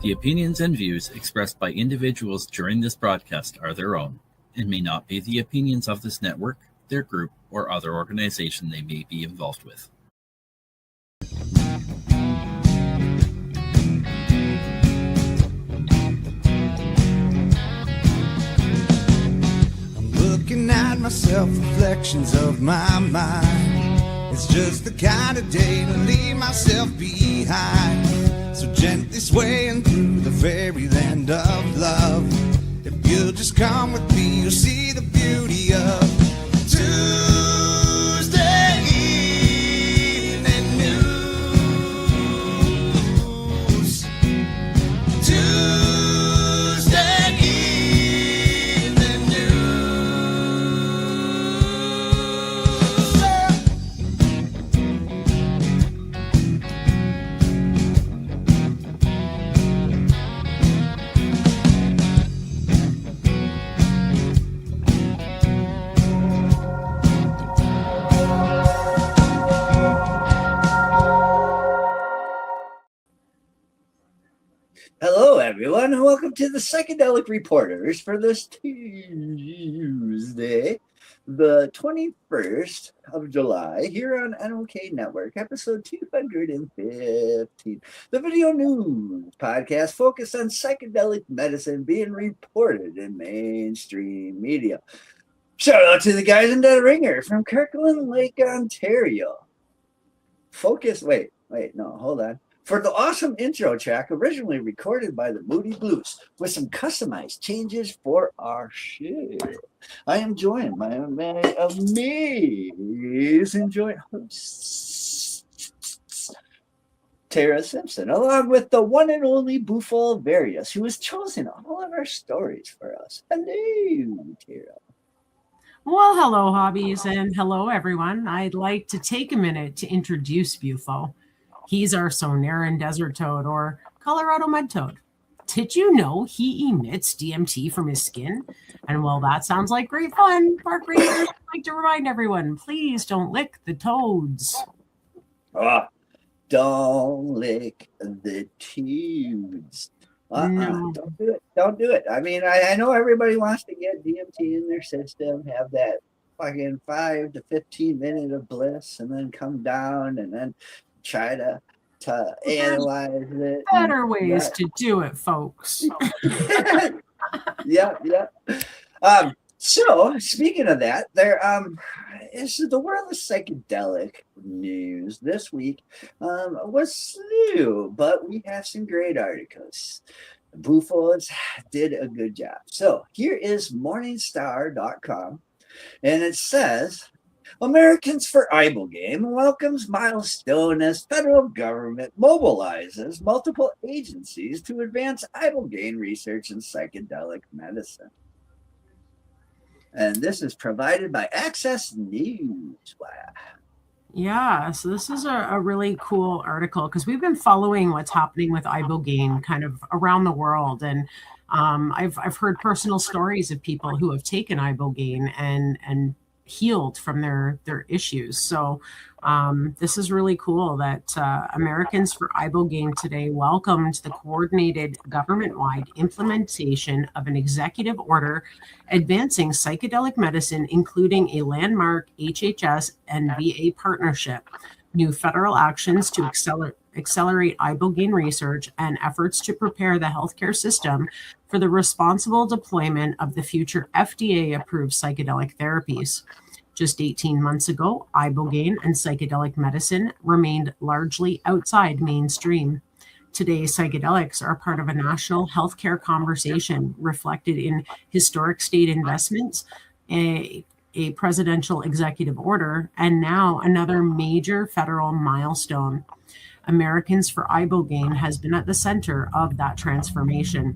The opinions and views expressed by individuals during this broadcast are their own and may not be the opinions of this network, their group, or other organization they may be involved with. I'm looking at myself, reflections of my mind. It's just the kind of day to leave myself behind. So gently swaying through the fairyland of love. If you'll just come with me, you'll see the beauty of Tuesday evening news. Tuesday evening Hello, everyone, and welcome to the Psychedelic Reporters for this Tuesday, the 21st of July, here on NOK Network, episode 215. The video news podcast focused on psychedelic medicine being reported in mainstream media. Shout out to the guys in the ringer from Kirkland Lake, Ontario. Hold on. For the awesome intro track originally recorded by the Moody Blues with some customized changes for our show. I am joined by my amazing joint host, Tara Simpson, along with the one and only Bufo Various, who has chosen all of our stories for us. Hello, Tara. Well, hello, hobbies, and hello, everyone. I'd like to take a minute to introduce Bufo. He's our Sonoran desert toad, or Colorado mud toad. Did you know he emits DMT from his skin? And well, that sounds like great fun. Park rangers would like to remind everyone, please don't lick the toads. Don't lick the toads. No. Don't do it. I mean, I know everybody wants to get DMT in their system, have that fucking 5 to 15 minutes of bliss, and then come down and then try to analyze it. Better ways to do it, folks. Yeah. So speaking of that, there is the world of psychedelic news this week was slew, but we have some great articles. Bufos did a good job. So here is Morningstar.com, and it says, Americans for Ibogaine welcomes milestone as federal government mobilizes multiple agencies to advance Ibogaine research in psychedelic medicine. And this is provided by Access News. Wow. Yeah, so this is a really cool article because we've been following what's happening with Ibogaine kind of around the world. And I've heard personal stories of people who have taken Ibogaine and healed from their issues. So this is really cool that Americans for Ibogaine today welcomed the coordinated government-wide implementation of an executive order advancing psychedelic medicine, including a landmark HHS and VA partnership, new federal actions to accelerate Ibogaine research, and efforts to prepare the healthcare system for the responsible deployment of the future FDA-approved psychedelic therapies. Just 18 months ago, Ibogaine and psychedelic medicine remained largely outside mainstream. Today, psychedelics are part of a national healthcare conversation reflected in historic state investments, a presidential executive order, and now another major federal milestone. Americans for Ibogaine has been at the center of that transformation.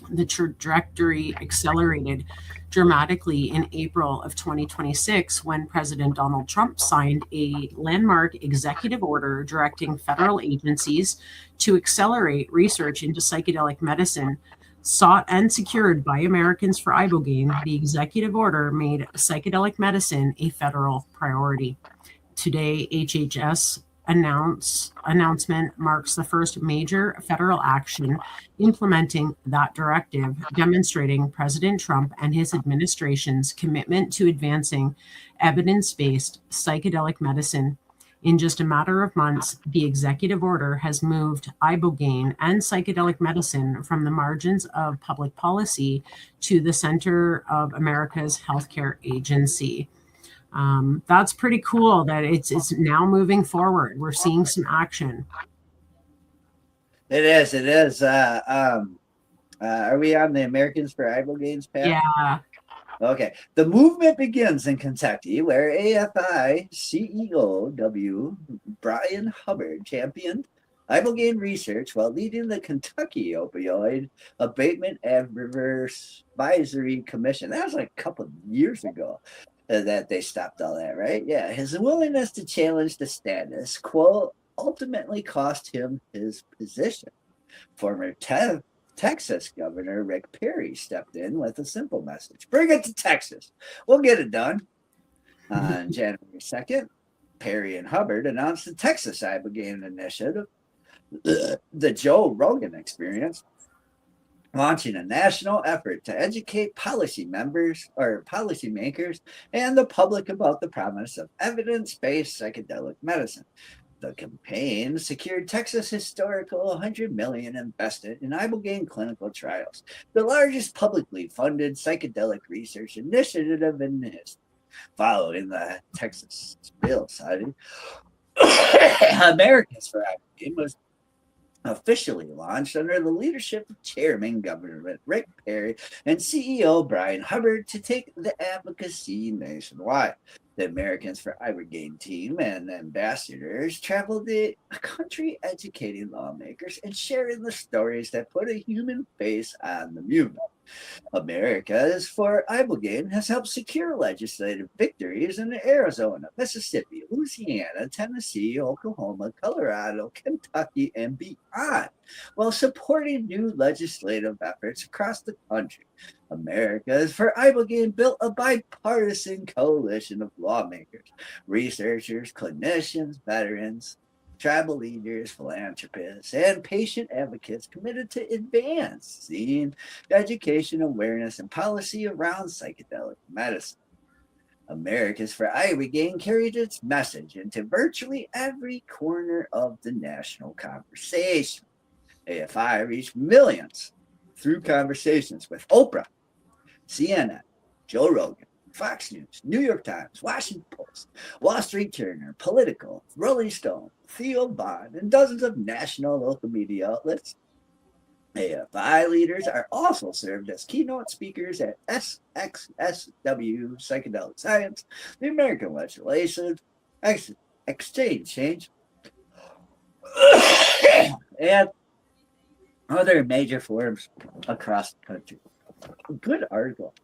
The trajectory accelerated dramatically in April of 2026 when President Donald Trump signed a landmark executive order directing federal agencies to accelerate research into psychedelic medicine. Sought and secured by Americans for Ibogaine, the executive order made psychedelic medicine a federal priority. Today, HHS announcement marks the first major federal action implementing that directive, demonstrating President Trump and his administration's commitment to advancing evidence-based psychedelic medicine. In just a matter of months, the executive order has moved ibogaine and psychedelic medicine from the margins of public policy to the center of America's healthcare agency. That's pretty cool that it's now moving forward. We're seeing some action. It is. It is. Are we on the Americans for Ibogaine's path? Yeah. Okay. The movement begins in Kentucky, where AFI CEO W. Brian Hubbard championed ibogaine research while leading the Kentucky Opioid Abatement Advisory Commission. That was like a couple of years ago that they stopped all that, right? Yeah. His willingness to challenge the status quo ultimately cost him his position. Former Texas Governor Rick Perry stepped in with a simple message: bring it to Texas. We'll get it done. On January 2nd, Perry and Hubbard announced the Texas Ibogaine Initiative, the Joe Rogan Experience, launching a national effort to educate policymakers and the public about the promise of evidence-based psychedelic medicine. The campaign secured Texas' historical $100 million invested in ibogaine clinical trials, the largest publicly funded psychedelic research initiative in history. Following the Texas bill signing, Americans for Ibogaine was officially launched under the leadership of Chairman Governor Rick Perry and CEO Brian Hubbard to take the advocacy nationwide. The Americans for Ibogaine team and ambassadors traveled the country educating lawmakers and sharing the stories that put a human face on the movement. Americans for Ibogaine has helped secure legislative victories in Arizona, Mississippi, Louisiana, Tennessee, Oklahoma, Colorado, Kentucky, and beyond, while supporting new legislative efforts across the country. Americans for Ibogaine built a bipartisan coalition of lawmakers, researchers, clinicians, veterans, tribal leaders, philanthropists, and patient advocates committed to advancing education, awareness, and policy around psychedelic medicine. Americans for Ibogaine carried its message into virtually every corner of the national conversation. AFI reached millions through conversations with Oprah, CNN, Joe Rogan, Fox News, New York Times, Washington Post, Wall Street Journal, Politico, Rolling Stone, Theo Bond, and dozens of national local media outlets. AFI leaders are also served as keynote speakers at SXSW Psychedelic Science, the American Legislative Exchange, and other major forums across the country. Good article.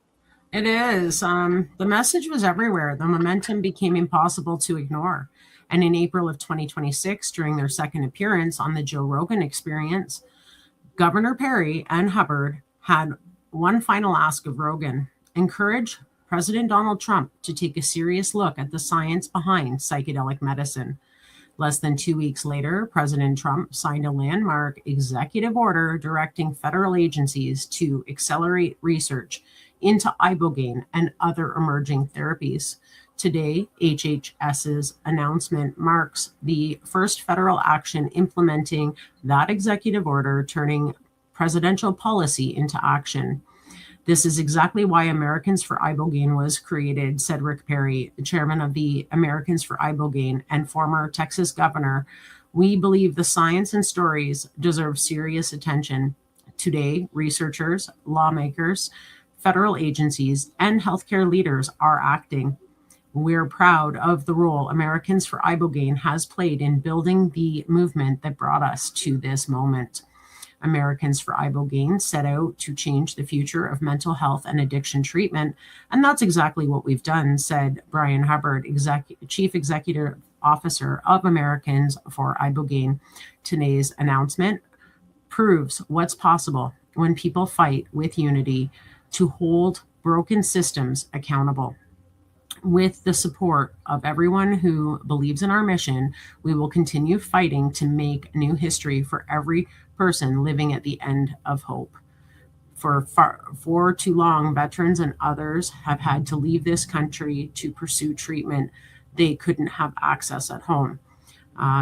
It is. The message was everywhere. The momentum became impossible to ignore. And in April of 2026, during their second appearance on the Joe Rogan Experience, Governor Perry and Hubbard had one final ask of Rogan: encourage President Donald Trump to take a serious look at the science behind psychedelic medicine. Less than 2 weeks later, President Trump signed a landmark executive order directing federal agencies to accelerate research into ibogaine and other emerging therapies. Today, HHS's announcement marks the first federal action implementing that executive order, turning presidential policy into action. This is exactly why Americans for Ibogaine was created, said Rick Perry, chairman of the Americans for Ibogaine and former Texas governor. We believe the science and stories deserve serious attention. Today, researchers, lawmakers, federal agencies, and healthcare leaders are acting. We're proud of the role Americans for Ibogaine has played in building the movement that brought us to this moment. Americans for Ibogaine set out to change the future of mental health and addiction treatment, and that's exactly what we've done, said Brian Hubbard, Chief Executive Officer of Americans for Ibogaine. Today's announcement proves what's possible when people fight with unity to hold broken systems accountable. With the support of everyone who believes in our mission, we will continue fighting to make new history for every person living at the end of hope. For too long, veterans and others have had to leave this country to pursue treatment they couldn't have access at home,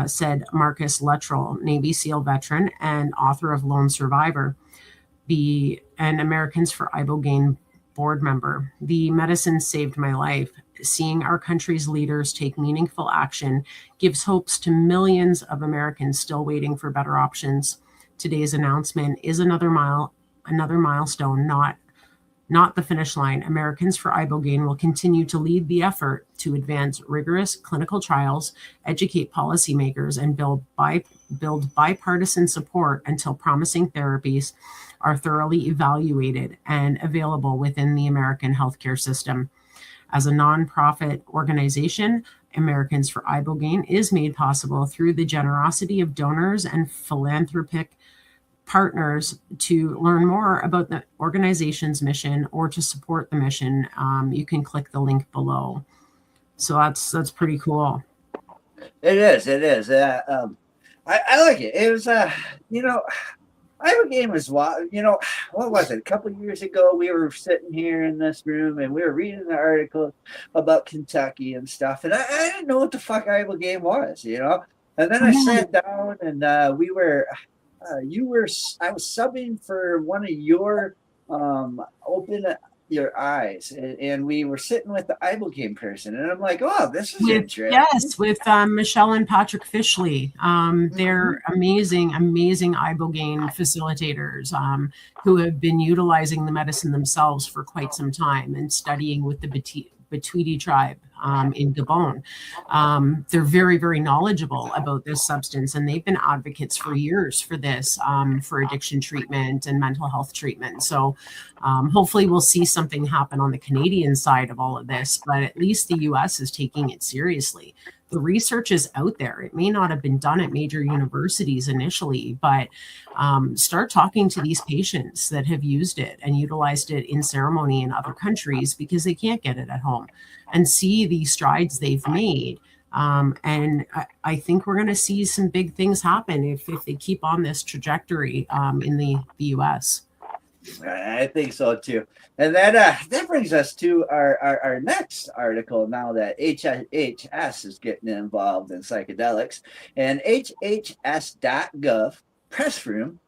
said Marcus Luttrell, Navy SEAL veteran and author of Lone Survivor, and Americans for Ibogaine board member. The medicine saved my life. Seeing our country's leaders take meaningful action gives hopes to millions of Americans still waiting for better options. Today's announcement is another milestone, not the finish line. Americans for Ibogaine will continue to lead the effort to advance rigorous clinical trials, educate policymakers, and build bipartisan support until promising therapies are thoroughly evaluated and available within the American healthcare system. As a nonprofit organization, Americans for Ibogaine is made possible through the generosity of donors and philanthropic partners. To learn more about the organization's mission or to support the mission, you can click the link below. So that's pretty cool. It is. I like it. It was, Ibogaine was, what was it? A couple of years ago, we were sitting here in this room and we were reading the article about Kentucky and stuff. And I didn't know what the fuck Ibogaine was, And then I sat down and I was subbing for one of your Open Your Eyes, and we were sitting with the Ibogaine person, and I'm like, oh, this is interesting. Yes, with Michelle and Patrick Fishley. They're amazing Ibogaine facilitators who have been utilizing the medicine themselves for quite some time and studying with the Batwiti tribe in Gabon. They're very, very knowledgeable about this substance, and they've been advocates for years for this, for addiction treatment and mental health treatment. So hopefully we'll see something happen on the Canadian side of all of this, but at least the US is taking it seriously. The research is out there. It may not have been done at major universities initially, but start talking to these patients that have used it and utilized it in ceremony in other countries because they can't get it at home, and see the strides they've made. And I think we're going to see some big things happen if they keep on this trajectory in the US. I think so too. And that brings us to our next article now that HHS is getting involved in psychedelics. And hhs.gov press room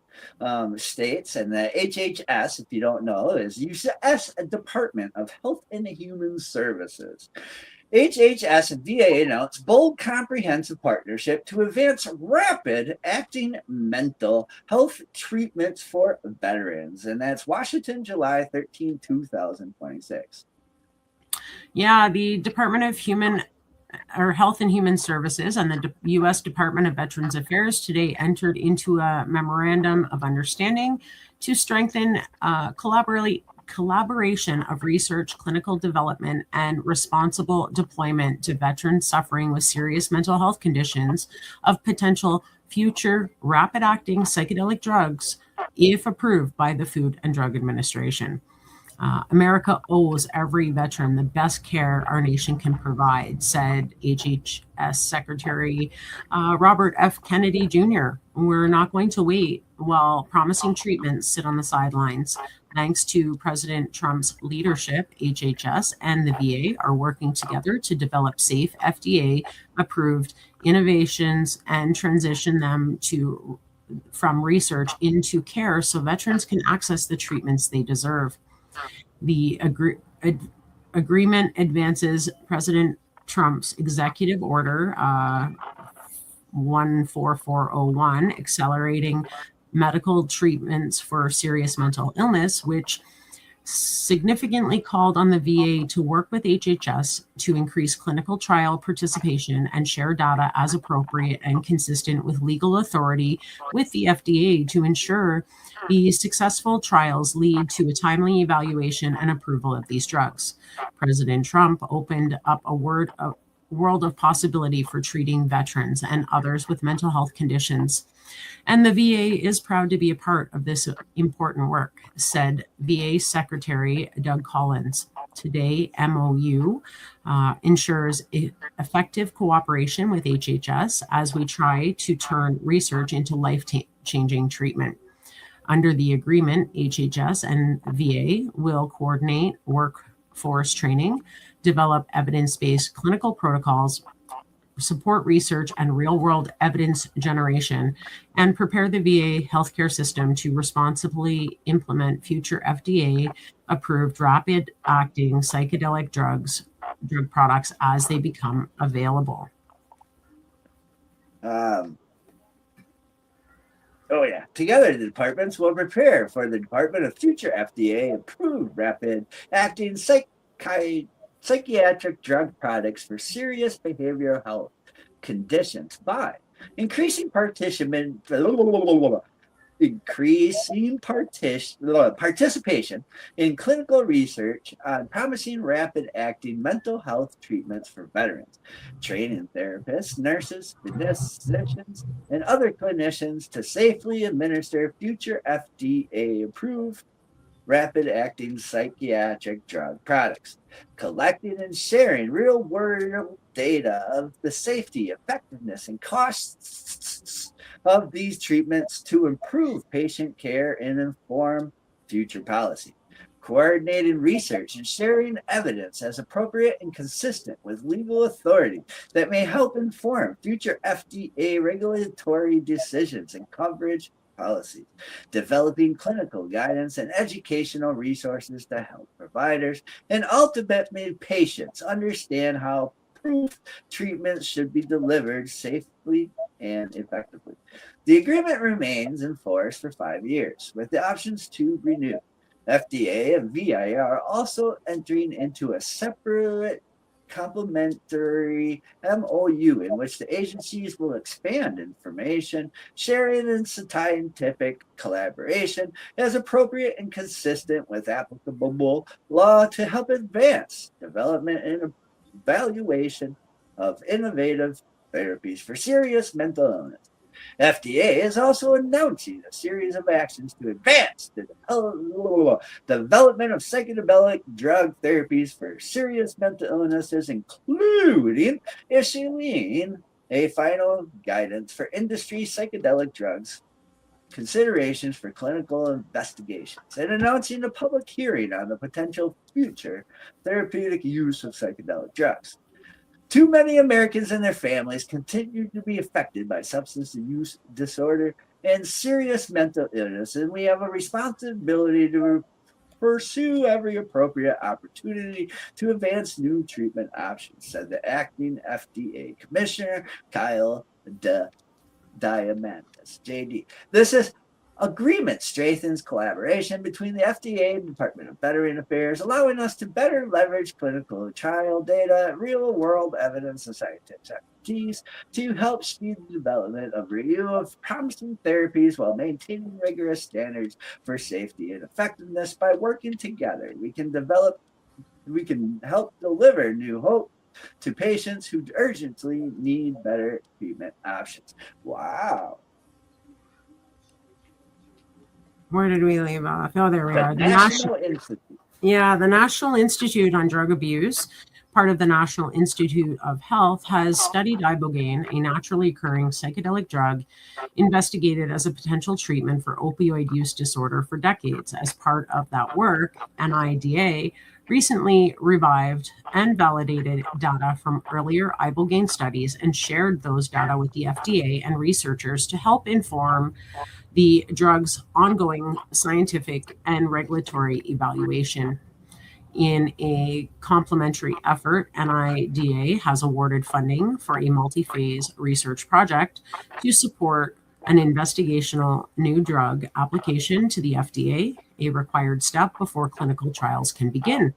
states, and the HHS, if you don't know, is U.S. Department of Health and Human Services. HHS and VA announced bold comprehensive partnership to advance rapid-acting mental health treatments for veterans. And that's Washington, July 13, 2026. Yeah, the Department of Health and Human Services and the U.S. Department of Veterans Affairs today entered into a memorandum of understanding to strengthen collaboration of research, clinical development, and responsible deployment to veterans suffering with serious mental health conditions of potential future rapid-acting psychedelic drugs, if approved by the Food and Drug Administration. America owes every veteran the best care our nation can provide, said HHS Secretary Robert F. Kennedy Jr. We're not going to wait while promising treatments sit on the sidelines. Thanks to President Trump's leadership, HHS and the VA are working together to develop safe, FDA-approved innovations and transition them from research into care so veterans can access the treatments they deserve. The agreement advances President Trump's executive order 14401, accelerating medical treatments for serious mental illness, which significantly called on the VA to work with HHS to increase clinical trial participation and share data as appropriate and consistent with legal authority with the FDA to ensure the successful trials lead to a timely evaluation and approval of these drugs. President Trump opened up a world of possibility for treating veterans and others with mental health conditions. And the VA is proud to be a part of this important work, said VA Secretary Doug Collins. Today MOU ensures effective cooperation with HHS as we try to turn research into life-changing treatment. Under the agreement, HHS and VA will coordinate workforce training, develop evidence-based clinical protocols, support research and real-world evidence generation, and prepare the VA healthcare system to responsibly implement future FDA-approved rapid-acting psychedelic drug products as they become available. Together, the departments will prepare for the development of future FDA-approved rapid-acting psychiatric drug products for serious behavioral health conditions by increasing participation in clinical research on promising rapid-acting mental health treatments for veterans, training therapists, nurses, physicians, and other clinicians to safely administer future FDA-approved rapid-acting psychiatric drug products, collecting and sharing real-world data of the safety, effectiveness, and costs of these treatments to improve patient care and inform future policy, coordinating research and sharing evidence as appropriate and consistent with legal authority that may help inform future FDA regulatory decisions and coverage policies, developing clinical guidance and educational resources to help providers and ultimately patients understand how approved treatments should be delivered safely and effectively. The agreement remains in force for 5 years, with the options to renew. FDA and VA are also entering into a separate complementary MOU in which the agencies will expand information sharing and scientific collaboration as appropriate and consistent with applicable law to help advance development and evaluation of innovative therapies for serious mental illness. FDA is also announcing a series of actions to advance the development of psychedelic drug therapies for serious mental illnesses, including issuing a final guidance for industry psychedelic drugs considerations for clinical investigations and announcing a public hearing on the potential future therapeutic use of psychedelic drugs. Too many Americans and their families continue to be affected by substance use disorder and serious mental illness, and we have a responsibility to pursue every appropriate opportunity to advance new treatment options, said the acting FDA Commissioner, Kyle Diamandis, JD. This agreement strengthens collaboration between the FDA and Department of Veteran Affairs, allowing us to better leverage clinical trial data, real-world evidence, and scientific expertise to help speed the development of review of promising therapies while maintaining rigorous standards for safety and effectiveness. By working together, we can help deliver new hope to patients who urgently need better treatment options. Wow. Where did we leave off? Oh, there we are. The National Institute. Yeah, the National Institute on Drug Abuse, part of the National Institute of Health, has studied ibogaine, a naturally occurring psychedelic drug, investigated as a potential treatment for opioid use disorder for decades. As part of that work, NIDA recently revived and validated data from earlier ibogaine studies and shared those data with the FDA and researchers to help inform the drug's ongoing scientific and regulatory evaluation. In a complementary effort, NIDA has awarded funding for a multi-phase research project to support an investigational new drug application to the FDA, a required step before clinical trials can begin.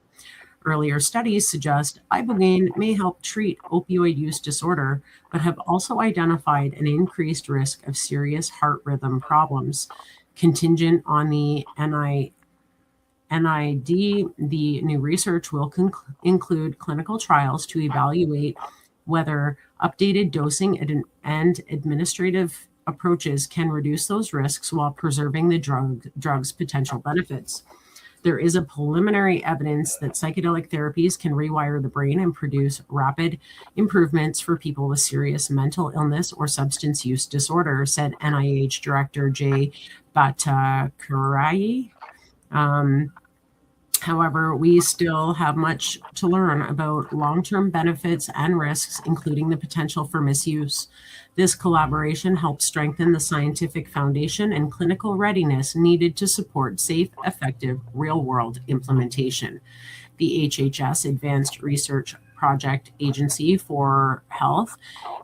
Earlier studies suggest ibogaine may help treat opioid use disorder, but have also identified an increased risk of serious heart rhythm problems. Contingent on the NID, the new research will include clinical trials to evaluate whether updated dosing and administrative approaches can reduce those risks while preserving the drug's potential benefits. There is a preliminary evidence that psychedelic therapies can rewire the brain and produce rapid improvements for people with serious mental illness or substance use disorder, said NIH Director Jay Bhattacharya. However, we still have much to learn about long-term benefits and risks, including the potential for misuse. This collaboration helps strengthen the scientific foundation and clinical readiness needed to support safe, effective, real-world implementation. The HHS Advanced Research Project Agency for Health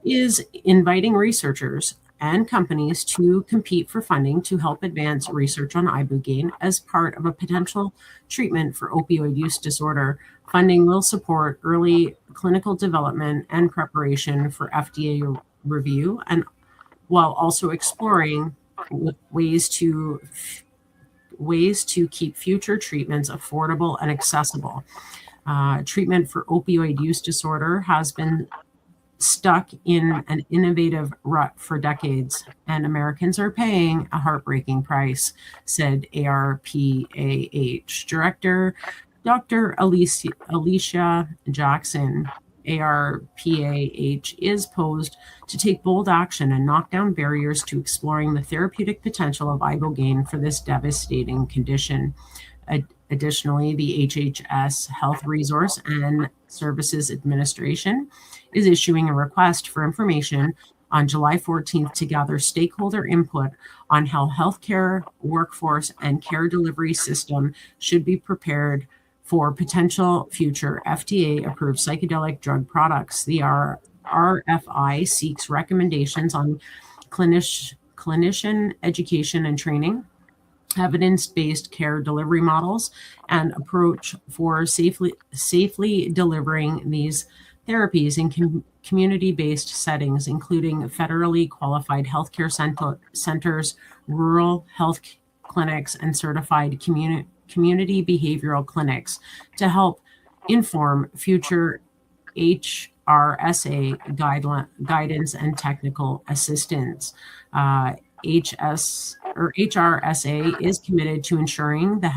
is inviting researchers and companies to compete for funding to help advance research on ibogaine as part of a potential treatment for opioid use disorder. Funding will support early clinical development and preparation for FDA review, and while also exploring ways to keep future treatments affordable and accessible. Treatment for opioid use disorder has been stuck in an innovative rut for decades, and Americans are paying a heartbreaking price, said ARPAH Director Dr. Alicia Jackson. ARPAH is posed to take bold action and knock down barriers to exploring the therapeutic potential of ibogaine for this devastating condition. Additionally, the HHS Health Resource and Services Administration is issuing a request for information on July 14th to gather stakeholder input on how healthcare workforce and care delivery system should be prepared for potential future FDA-approved psychedelic drug products. The RFI seeks recommendations on clinician education and training, evidence-based care delivery models, and approach for safely delivering these therapies in community-based settings, including federally qualified healthcare centers, rural health clinics, and certified community behavioral clinics to help inform future HRSA guidance and technical assistance. HRSA is committed to ensuring that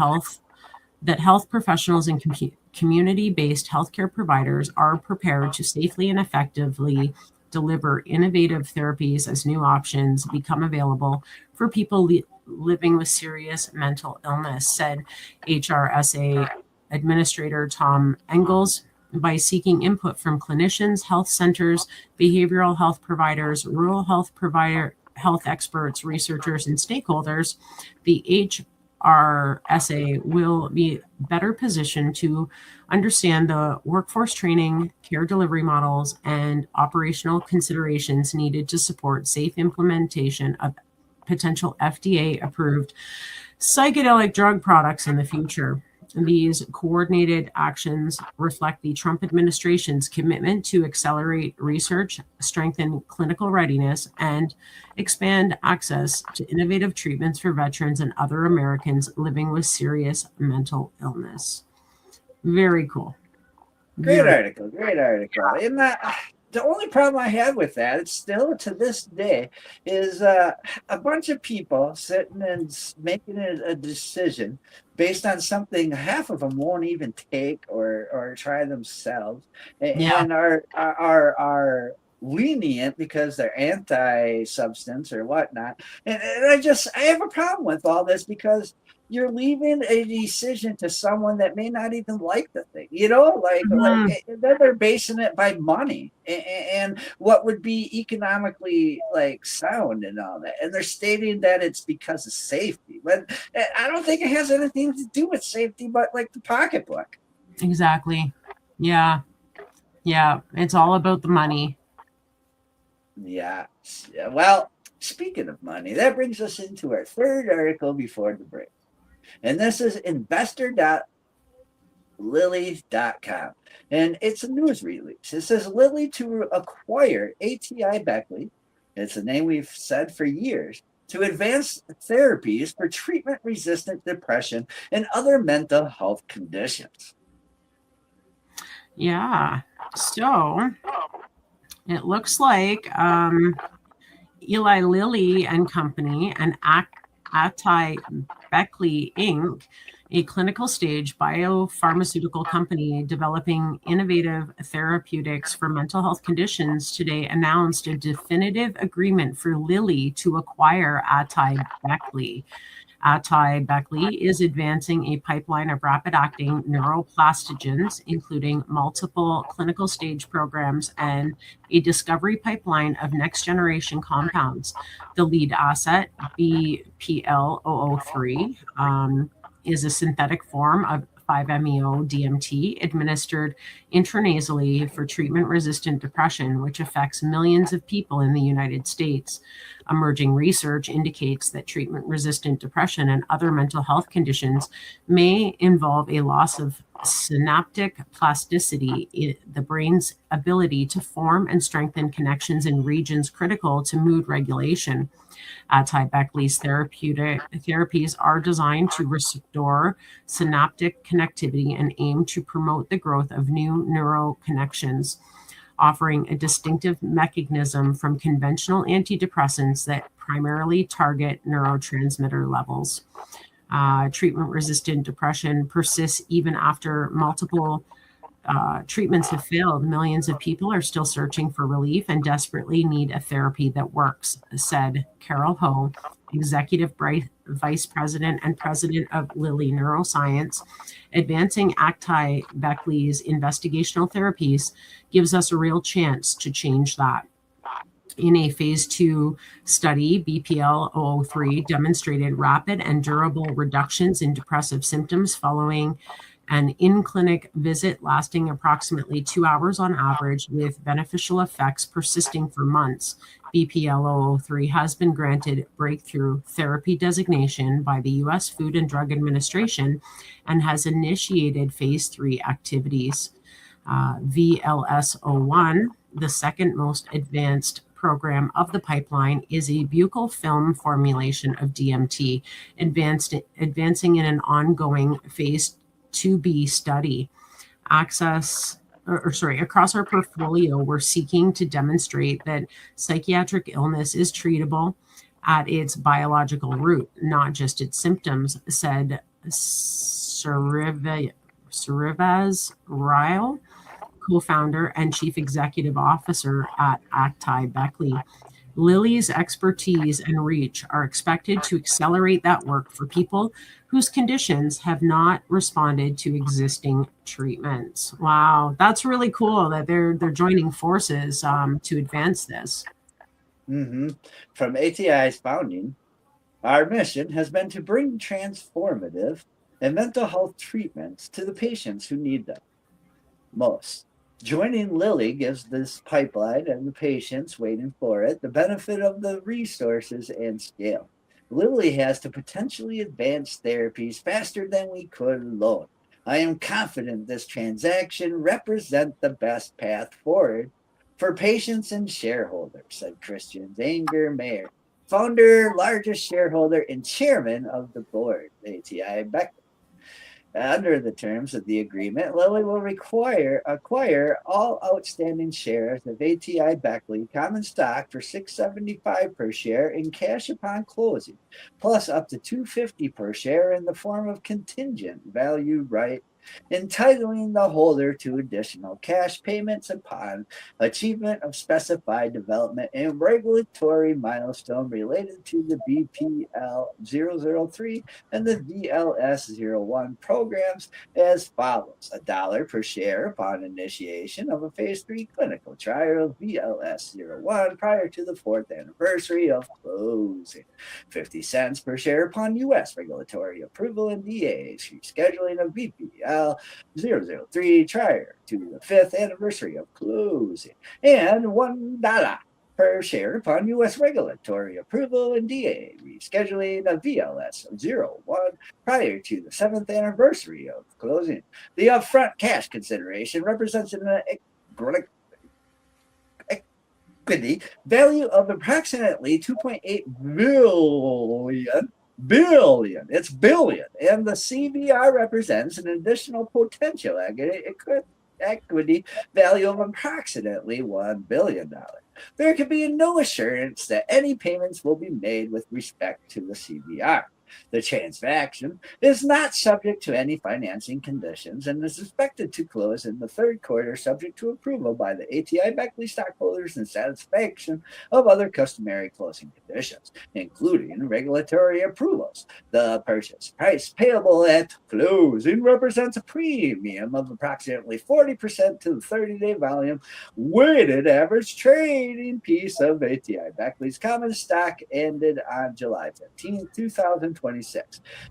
health professionals and community-based healthcare providers are prepared to safely and effectively deliver innovative therapies as new options become available for people living with serious mental illness, said HRSA Administrator Tom Engels. By seeking input from clinicians, health centers, behavioral health providers, rural health experts, researchers, and stakeholders, the HRSA will be better positioned to understand the workforce training, care delivery models, and operational considerations needed to support safe implementation of potential FDA-approved psychedelic drug products in the future. These coordinated actions reflect the Trump administration's commitment to accelerate research, strengthen clinical readiness, and expand access to innovative treatments for veterans and other Americans living with serious mental illness. Very cool. Great article. And the only problem I have with that, it's still to this day, is a bunch of people sitting and making a decision based on something half of them won't even take or try themselves, and are lenient because they're anti-substance or whatnot. And I have a problem with all this because you're leaving a decision to someone that may not even like the thing, like then they're basing it by money and what would be economically like sound and all that. And they're stating that it's because of safety, but I don't think it has anything to do with safety, but like the pocketbook. Exactly. Yeah. It's all about the money. Yeah. Well, speaking of money, that brings us into our third article before the break. And this is investor.lilly.com. And it's a news release. It says Lilly to acquire ATI Beckley. It's a name we've said for years, to advance therapies for treatment-resistant depression and other mental health conditions. Yeah. So it looks like Eli Lilly and Company, an Atai-Beckley Inc., a clinical stage biopharmaceutical company developing innovative therapeutics for mental health conditions, today announced a definitive agreement for Lilly to acquire Atai-Beckley. Atai-Beckley is advancing a pipeline of rapid-acting neuroplastogens, including multiple clinical stage programs and a discovery pipeline of next-generation compounds. The lead asset, BPL-003, is a synthetic form of 5-MeO DMT administered intranasally for treatment-resistant depression, which affects millions of people in the United States. Emerging research indicates that treatment-resistant depression and other mental health conditions may involve a loss of synaptic plasticity, the brain's ability to form and strengthen connections in regions critical to mood regulation. Atai-Beckley's therapies are designed to restore synaptic connectivity and aim to promote the growth of new neural connections, offering a distinctive mechanism from conventional antidepressants that primarily target neurotransmitter levels. Treatment-resistant depression persists even after multiple treatments have failed. Millions of people are still searching for relief and desperately need a therapy that works, said Carol Ho, Executive Vice President and President of Lilly Neuroscience. Advancing Atai-Beckley's investigational therapies gives us a real chance to change that. In a phase 2 study, BPL-003 demonstrated rapid and durable reductions in depressive symptoms following an in-clinic visit lasting approximately 2 hours on average, with beneficial effects persisting for months. BPL-003 has been granted breakthrough therapy designation by the U.S. Food and Drug Administration and has initiated phase 3 activities. VLS-01, the second most advanced program of the pipeline, is a buccal film formulation of DMT, advancing in an ongoing phase 2B study. Across our portfolio, we're seeking to demonstrate that psychiatric illness is treatable at its biological root, not just its symptoms, said Sarivaz Ryle, co-founder and chief executive officer at Atai-Beckley. Lilly's expertise and reach are expected to accelerate that work for people whose conditions have not responded to existing treatments. Wow, that's really cool that they're joining forces to advance this. Mm-hmm. From ATI's founding, our mission has been to bring transformative and mental health treatments to the patients who need them most. Joining Lilly gives this pipeline and the patients waiting for it the benefit of the resources and scale. Lilly has to potentially advance therapies faster than we could alone. I am confident this transaction represents the best path forward for patients and shareholders, said Christian Zanger-Mayer, founder, largest shareholder, and chairman of the board, Atai-Beckley. Under the terms of the agreement, Lilly will acquire all outstanding shares of Atai-Beckley common stock for $6.75 per share in cash upon closing, plus up to $2.50 per share in the form of contingent value right, entitling the holder to additional cash payments upon achievement of specified development and regulatory milestone related to the BPL-003 and the VLS-01 programs as follows: $1 per share upon initiation of a phase 3 clinical trial of VLS-01 prior to the 4th anniversary of closing, 50 cents per share upon U.S. regulatory approval and DA scheduling of BPL-003 prior to the 5th anniversary of closing, and $1 per share upon U.S. regulatory approval and DA rescheduling of VLS-01 prior to the 7th anniversary of closing. The upfront cash consideration represents an equity value of approximately $2.8 billion. It's billion. And the CVR represents an additional potential equity value of approximately $1 billion. There can be no assurance that any payments will be made with respect to the CVR. The transaction is not subject to any financing conditions and is expected to close in the third quarter, subject to approval by the ATI Beckley stockholders and satisfaction of other customary closing conditions, including regulatory approvals. The purchase price payable at closing represents a premium of approximately 40% to the 30-day volume weighted average trading piece of ATI Beckley's common stock ended on July 15, 2026.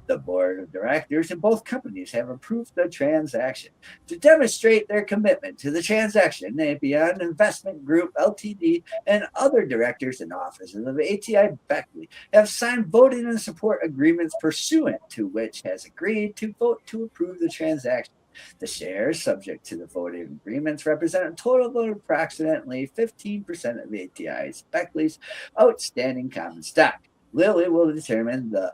The board of directors in both companies have approved the transaction. To demonstrate their commitment to the transaction, Napion Investment Group Ltd. And other directors and officers of ATI Beckley have signed voting and support agreements pursuant to which has agreed to vote to approve the transaction. The shares subject to the voting agreements represent a total of approximately 15% of ATI Beckley's outstanding common stock. Lilly will determine the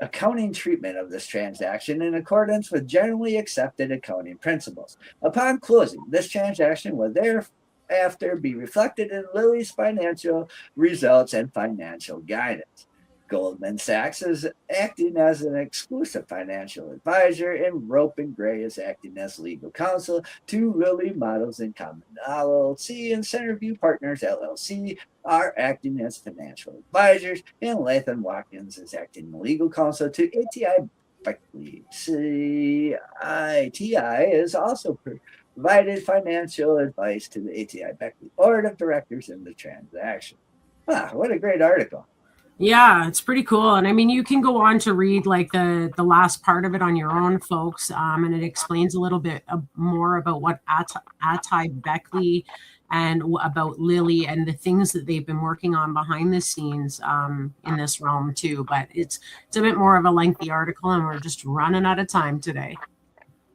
accounting treatment of this transaction in accordance with generally accepted accounting principles. Upon closing, this transaction will thereafter be reflected in Lilly's financial results and financial guidance. Goldman Sachs is acting as an exclusive financial advisor, and Rope and Gray is acting as legal counsel to Lilly Models and Common LLC, and Centerview Partners LLC are acting as financial advisors, and Latham Watkins is acting legal counsel to ATI Beckley. CITI is also provided financial advice to the ATI Beckley board of directors in the transaction. Wow, what a great article. Yeah, it's pretty cool. And I mean, you can go on to read like the last part of it on your own, folks. And it explains a little bit more about what ATI Beckley and about Lilly and the things that they've been working on behind the scenes in this realm too. But it's a bit more of a lengthy article, and we're just running out of time today.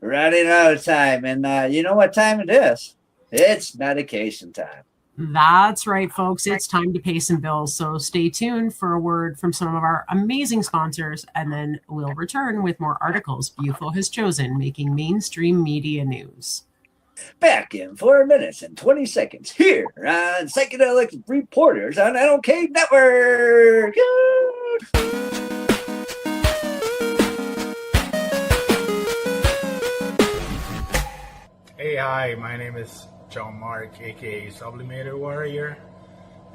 Running out of time. And you know what time it is? It's medication time. That's right, folks. It's time to pay some bills. So stay tuned for a word from some of our amazing sponsors, and then we'll return with more articles Bufo has chosen, making mainstream media news. Back in 4 minutes and 20 seconds here on Psychedelic Reporters on NLK Network. Hey, hi, my name is John Mark, aka Sublimator Warrior,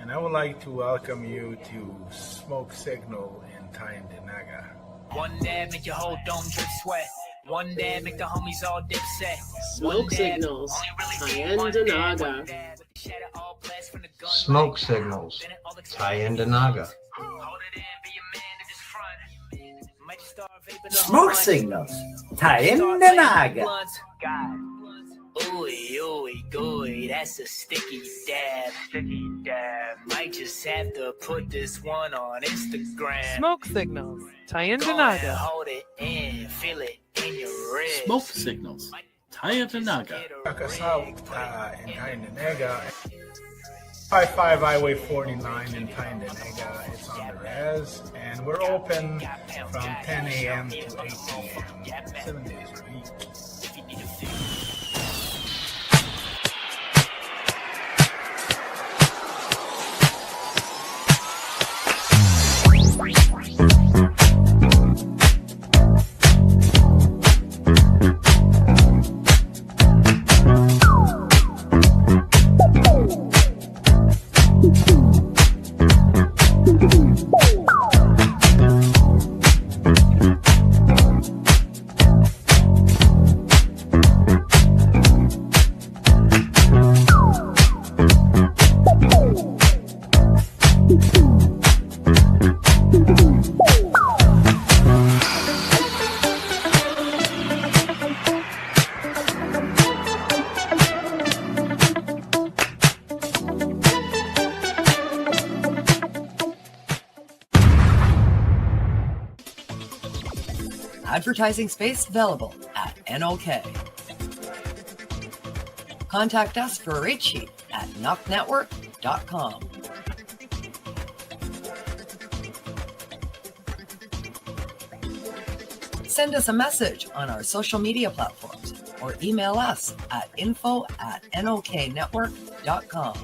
and I would like to welcome you to Smoke Signal in Tyendinaga. One dab make your whole dome drip sweat. One dab make the homies all dip set. Smoke Signals, Tyendinaga. Smoke Signals, Tyendinaga. Smoke Signals, Tyendinaga. Ooey, ooey, gooey, that's a sticky dab. Sticky dab. Might just have to put this one on Instagram. Smoke Signals, Tyendinaga. Hold it in, feel it in your ribs. Smoke Signals, Tyendinaga. Check us out in Tyendinaga. 55 Highway 49 in Tyendinaga. It's on the res, and we're open from 10 a.m. to 8 p.m. 7 days a week. Advertising space available at NOK. Contact us for a rate sheet at knocknetwork.com. Send us a message on our social media platforms or email us at info@noknetwork.com.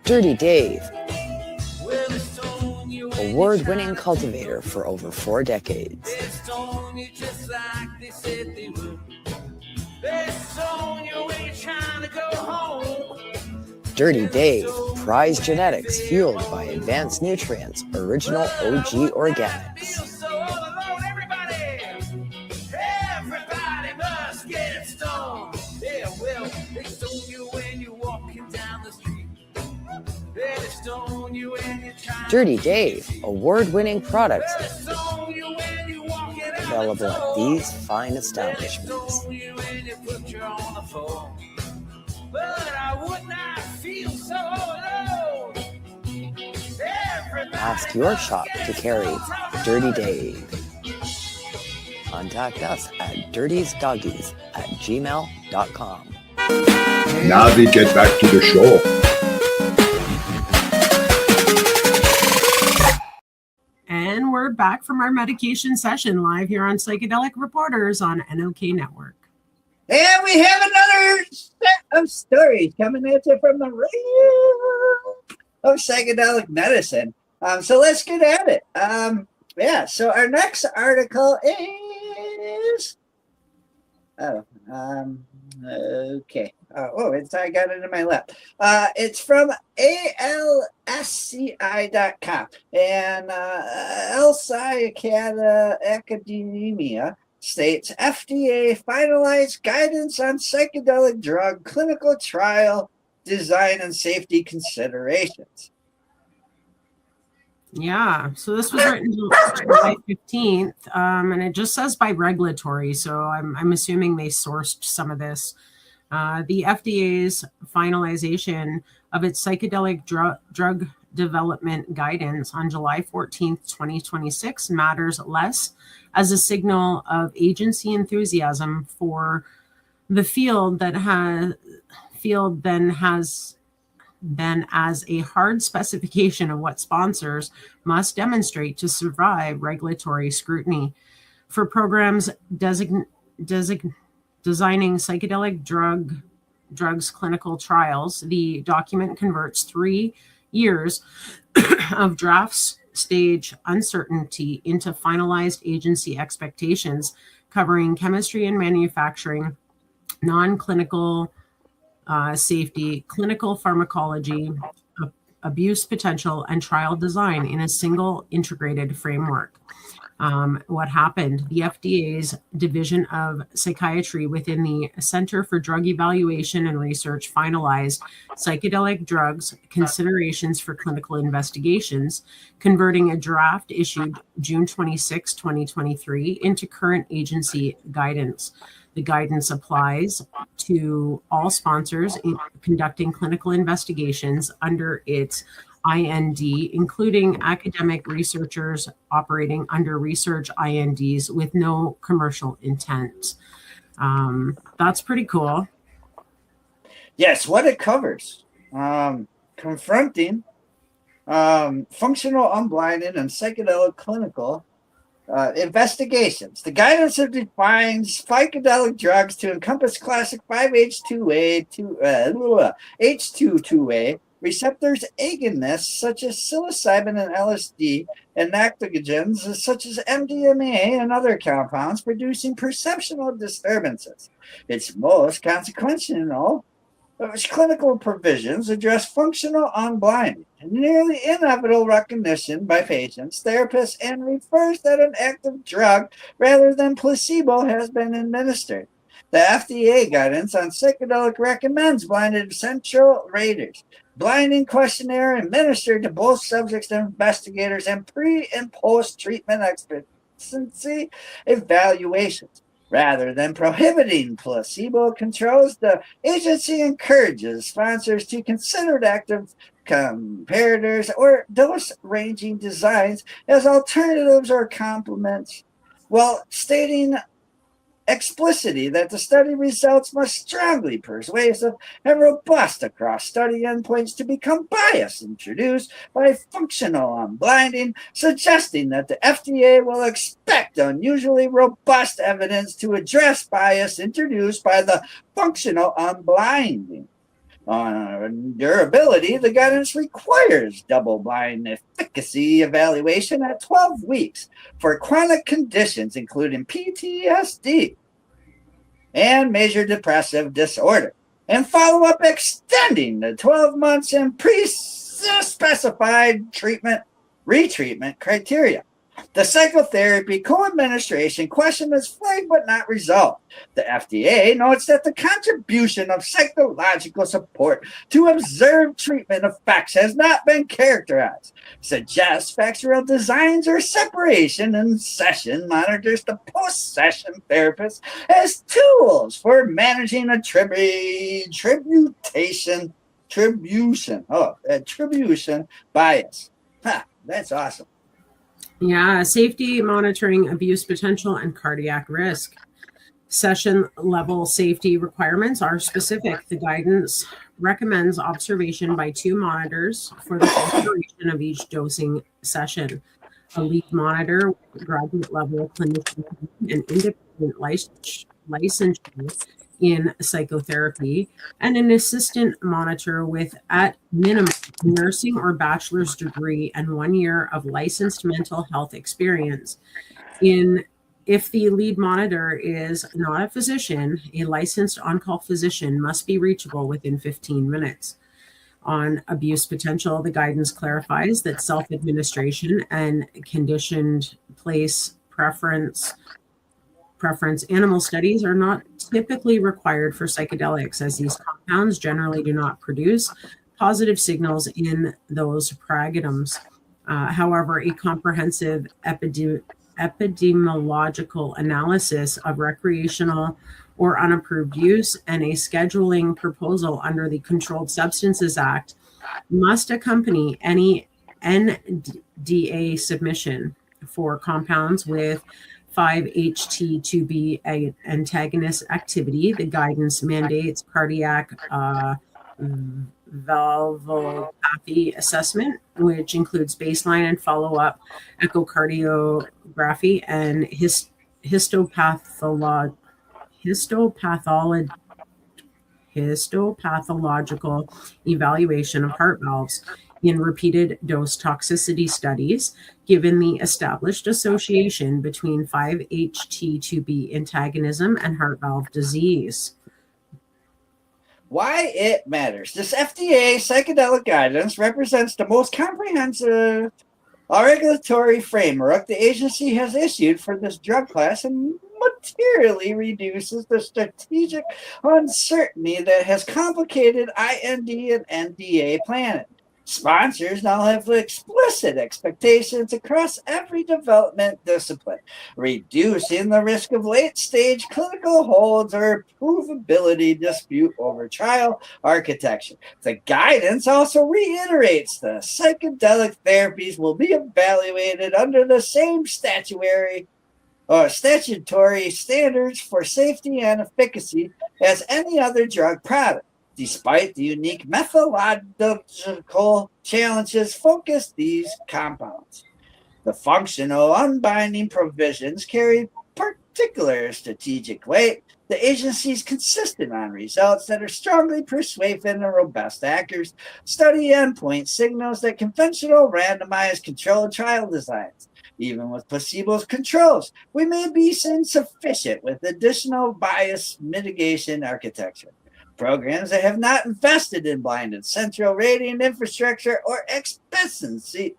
Dirty Dave, award-winning cultivator for over 4 decades. Dirty Dave, prized genetics fueled by advanced nutrients, original OG organics. Everybody must get stoned. Yeah, well, they stone you when you're walking down the street. They stone you when you're trying. Dirty Dave, award-winning products available at these fine establishments. Ask your shop to carry Dirty Dave. Contact us at dirtiesdoggies@gmail.com. Now we get back to the show. And we're back from our medication session live here on Psychedelic Reporters on NOK Network. And we have another set of stories coming at you from the realm of psychedelic medicine. So let's get at it. So our next article is... okay. I got it in my lap. It's from ALSCI.com. And Elsi Academia states FDA finalized guidance on psychedelic drug clinical trial design and safety considerations. Yeah, so this was written July 15th, and it just says by regulatory, so I'm assuming they sourced some of this. The FDA's finalization of its psychedelic drug development guidance on July 14th, 2026 matters less as a signal of agency enthusiasm for the field than as a hard specification of what sponsors must demonstrate to survive regulatory scrutiny. For programs designing psychedelic drugs clinical trials, the document converts 3 years of draft stage uncertainty into finalized agency expectations covering chemistry and manufacturing, non-clinical safety, clinical pharmacology, abuse potential, and trial design in a single integrated framework. What happened? The FDA's Division of Psychiatry within the Center for Drug Evaluation and Research finalized psychedelic drugs considerations for clinical investigations, converting a draft issued June 26, 2023 into current agency guidance. The guidance applies to all sponsors conducting clinical investigations under its IND, including academic researchers operating under research INDs with no commercial intent. That's pretty cool. Yes, what it covers. Confronting functional unblinding and psychedelic clinical investigations. The guidance defines psychedelic drugs to encompass classic 5-H2A, H22A receptors agonists such as psilocybin and LSD, and entheogens such as MDMA and other compounds producing perceptual disturbances. Its most consequential Clinical provisions address functional unblinding, nearly inevitable recognition by patients, therapists, and refers that an active drug rather than placebo has been administered. The FDA guidance on psychedelic recommends blinded central raters, blinding questionnaire administered to both subjects and investigators, and pre and post treatment expectancy evaluations. Rather than prohibiting placebo controls, the agency encourages sponsors to consider active comparators or dose-ranging designs as alternatives or complements, while stating explicitly that the study results must strongly persuasive and robust across study endpoints to become bias introduced by functional unblinding, suggesting that the FDA will expect unusually robust evidence to address bias introduced by the functional unblinding. On durability, the guidance requires double-blind efficacy evaluation at 12 weeks for chronic conditions, including PTSD and major depressive disorder, and follow-up extending to 12 months in pre-specified retreatment criteria. The psychotherapy co-administration question is flagged but not resolved. The FDA notes that the contribution of psychological support to observed treatment effects has not been characterized, suggests factorial designs or separation in session monitors the post-session therapist as tools for managing attribution bias. That's awesome. Yeah, safety monitoring, abuse potential, and cardiac risk. Session level safety requirements are specific. The guidance recommends observation by 2 monitors for the duration of each dosing session. A lead monitor with graduate level clinician and independent licensure in psychotherapy, and an assistant monitor with, at minimum, nursing or bachelor's degree and 1 year of licensed mental health experience. If the lead monitor is not a physician, a licensed on-call physician must be reachable within 15 minutes. On abuse potential, the guidance clarifies that self-administration and conditioned place preference animal studies are not typically required for psychedelics, as these compounds generally do not produce positive signals in those pragmatums. However, a comprehensive epidemiological analysis of recreational or unapproved use and a scheduling proposal under the Controlled Substances Act must accompany any NDA submission for compounds with 5-HT2B antagonist activity. The guidance mandates cardiac valvulopathy assessment, which includes baseline and follow-up echocardiography and histopathological evaluation of heart valves in repeated dose toxicity studies, given the established association between 5-HT2B antagonism and heart valve disease. Why it matters. This FDA psychedelic guidance represents the most comprehensive regulatory framework the agency has issued for this drug class and materially reduces the strategic uncertainty that has complicated IND and NDA planning. Sponsors now have explicit expectations across every development discipline, reducing the risk of late-stage clinical holds or provability dispute over trial architecture. The guidance also reiterates the psychedelic therapies will be evaluated under the same statutory standards for safety and efficacy as any other drug product. Despite the unique methodological challenges focused these compounds, the functional unbinding provisions carry particular strategic weight. The agency is consistent on results that are strongly persuasive and robust actors. Study endpoint signals that conventional randomized controlled trial designs, even with placebo controls, we may be insufficient with additional bias mitigation architecture. programs that have not invested in blinded central rating infrastructure or expectancy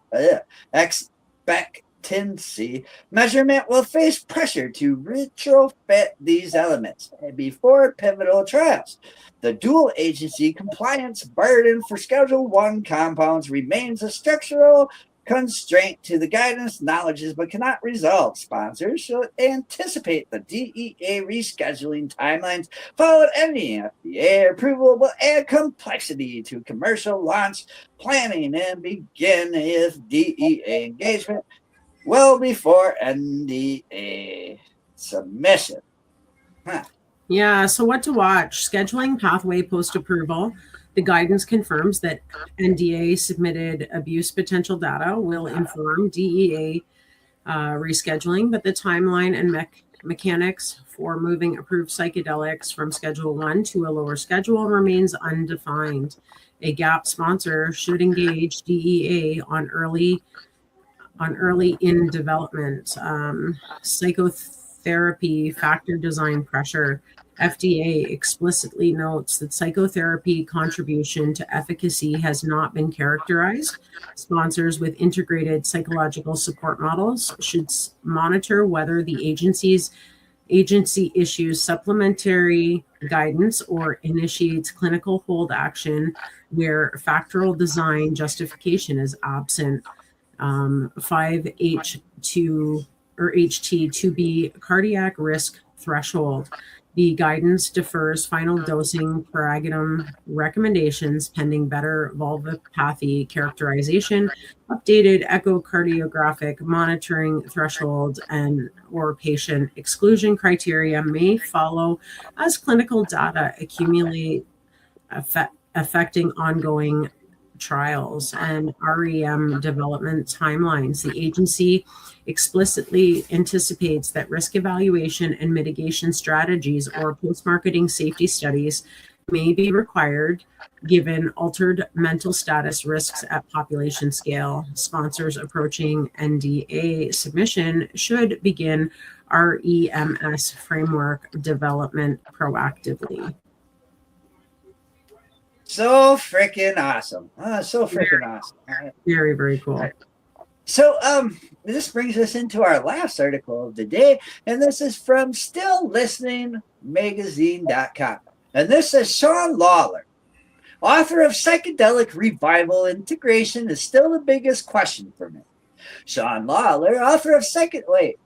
measurement will face pressure to retrofit these elements before pivotal trials. The dual agency compliance burden for Schedule 1 compounds remains a structural constraint to the guidance knowledges but cannot resolve. Sponsors should anticipate the DEA rescheduling timelines followed any FDA approval will add complexity to commercial launch planning and begin with DEA engagement well before NDA submission. Yeah, so what to watch? Scheduling pathway post-approval. The guidance confirms that NDA submitted abuse potential data will inform DEA rescheduling, but the timeline and mechanics for moving approved psychedelics from Schedule 1 to a lower schedule remains undefined. A GAP sponsor should engage DEA on early in development. Psychotherapy factor design pressure. FDA explicitly notes that psychotherapy contribution to efficacy has not been characterized. Sponsors with integrated psychological support models should monitor whether the agency issues supplementary guidance or initiates clinical hold action where factorial design justification is absent. 5H2 or HT2B cardiac risk threshold. The guidance defers final dosing paradigm recommendations pending better valvopathy characterization, updated echocardiographic monitoring thresholds, and or patient exclusion criteria may follow as clinical data accumulate affecting ongoing trials and REM development timelines. The agency explicitly anticipates that risk evaluation and mitigation strategies or post-marketing safety studies may be required given altered mental status risks at population scale. Sponsors approaching NDA submission should begin REMS framework development proactively. So freaking awesome. Awesome. Very, very cool. So this brings us into our last article of the day, and this is from StillListeningMagazine.com. And this is Sean Lawler, author of Psychedelic Revival. Integration is still the biggest question for me. Sean Lawler, author of Psychedelic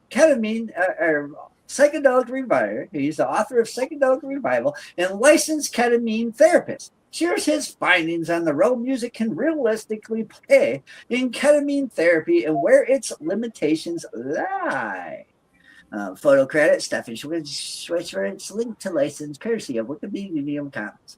Revival. He's the author of Psychedelic Revival and licensed ketamine therapist. Shares his findings on the role music can realistically play in ketamine therapy and where its limitations lie. Photo credit, Stefan Schwitzer's link to license, courtesy of Wikimedia Commons.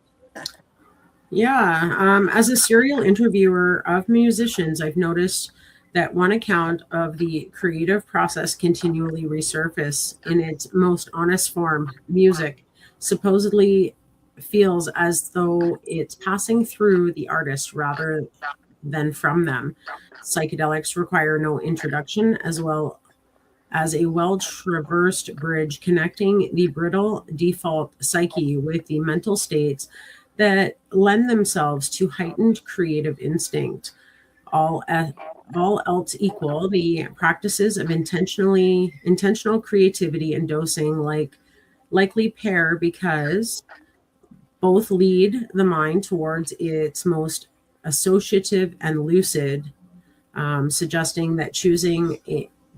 As a serial interviewer of musicians, I've noticed that one account of the creative process continually resurface in its most honest form. Music supposedly feels as though it's passing through the artist rather than from them. Psychedelics require no introduction, as well as a well-traversed bridge connecting the brittle default psyche with the mental states that lend themselves to heightened creative instinct. All else equal, the practices of intentional creativity and dosing likely pair because both lead the mind towards its most associative and lucid, suggesting that choosing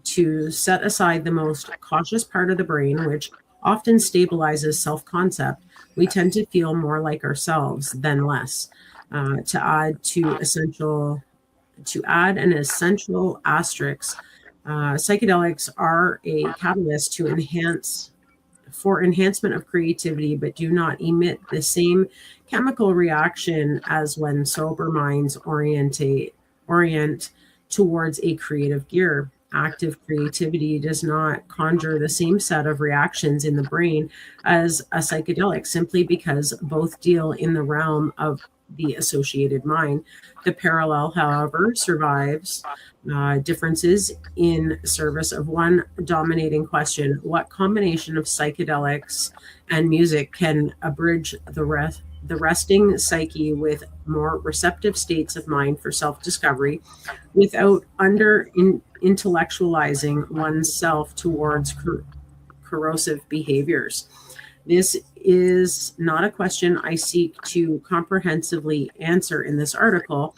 to set aside the most cautious part of the brain, which often stabilizes self-concept, we tend to feel more like ourselves than less. To add an essential asterisk, psychedelics are a catalyst to enhancement of creativity, but do not emit the same chemical reaction as when sober minds orient towards a creative gear. Active creativity does not conjure the same set of reactions in the brain as a psychedelic, simply because both deal in the realm of the associated mind. The parallel, however, survives differences in service of one dominating question: what combination of psychedelics and music can abridge the resting psyche with more receptive states of mind for self-discovery without intellectualizing oneself towards corrosive behaviors? This is not a question I seek to comprehensively answer in this article,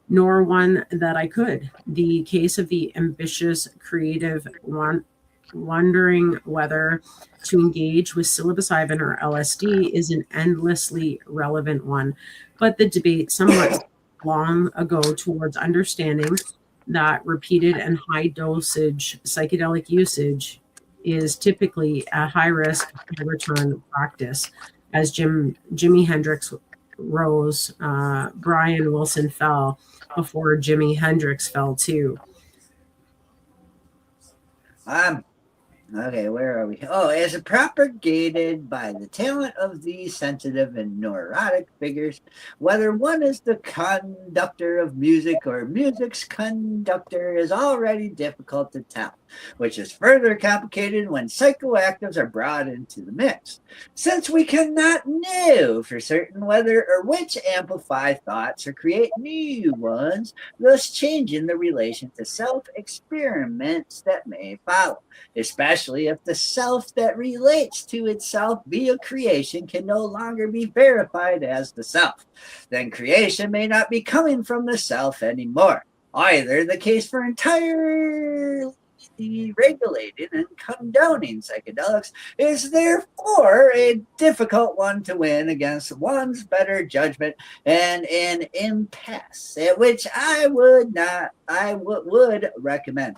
nor one that I could. The case of the ambitious, creative one wondering whether to engage with psilocybin or LSD is an endlessly relevant one, but the debate somewhat long ago towards understanding that repeated and high dosage psychedelic usage is typically a high risk, high return practice. As Jimi Hendrix rose, Brian Wilson fell before Jimi Hendrix fell too. Okay, where are we? Oh, as propagated by the talent of these sensitive and neurotic figures, whether one is the conductor of music or music's conductor is already difficult to tell, which is further complicated when psychoactives are brought into the mix. Since we cannot know for certain whether or which amplify thoughts or create new ones, thus changing the relation to self-experiments that may follow, especially if the self that relates to itself via creation can no longer be verified as the self. Then creation may not be coming from the self anymore. Either the case for entirely regulating and condoning psychedelics is therefore a difficult one to win against one's better judgment and an impasse, which I would recommend.